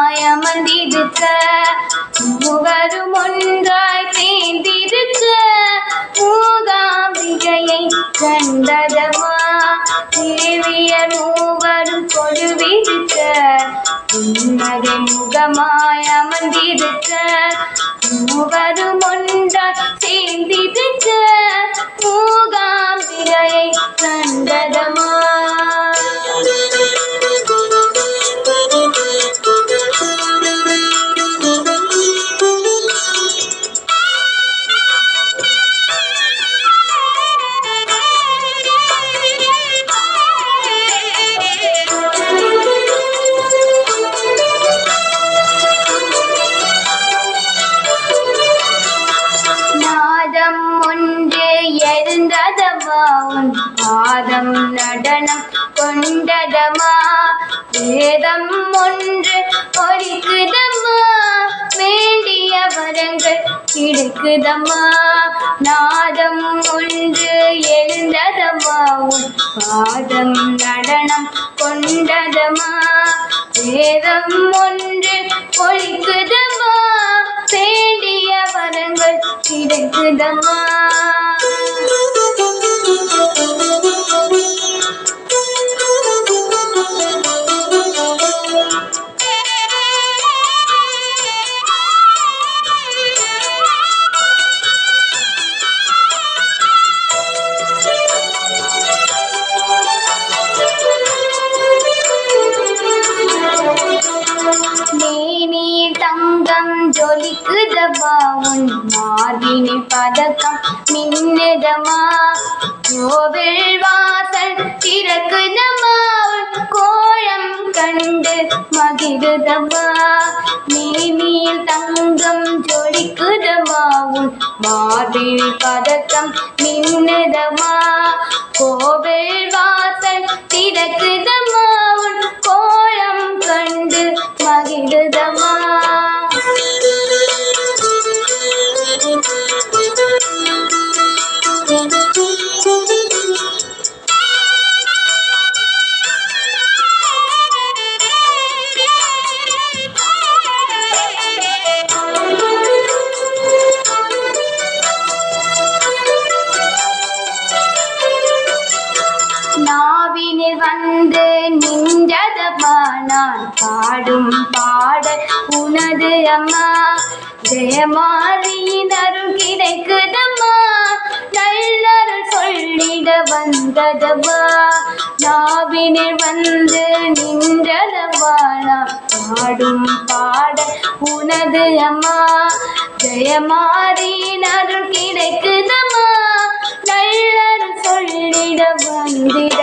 அமர்ந்திருக்க மூவரும் ஒன்றாய் சேர்ந்திருக்க மூகாம்பிகையை கண்டதமா தேவியர் மூவரும் கொழுவிருக்க உன்னதை முகமாய் அமர்ந்திருக்க மூவரும் ஒன்றாய் சேர்ந்திருக்க மூகாம்பிகையை கண்டதமா எழுந்ததமா உன் பாதம் நடனம் கொண்டதமா வேதம் ஒன்று ஒலிக்குதம்மா வேண்டிய வரங்கள் கிடைக்குதம்மா நாதம் ஒன்று எழுந்ததமா உன் பாதம் நடனம் கொண்டதமா வேதம் ஒன்று ஒலிக்குதம்மா வேண்டிய வரங்கள் கிடைக்குதம்மா தங்கம் ஜொலிக்குதமா உன் மார்பினி பதக்கம் மின்னுதமா கோவில் வாசல் திறக்குதமா உன் கோலம் கண்டு மகிழுதமா மேனியில் தங்கம் ஜொலிக்குதமா உன் மார்பினி பதக்கம் மின்னுதமா கோவில் வாசல் திறக்குதமா உன் கோலம் கண்டு மகிழுதமா நாவினில் வந்து நின்றதம்மா நான் பாடும் பாடல் உனது அம்மா ஜெயமாரியின் அருள் கிடைக்குதம்மா நல்லருள் சொல்லிட வந்ததம்மா நாவினில் வந்து நின்றதம்மா நான் பாடும் பாடல் உனது அம்மா ஜெயமாரியின் அருள் கிடைக்குதம்மா நல்லருள் சொல்லிட வந்தது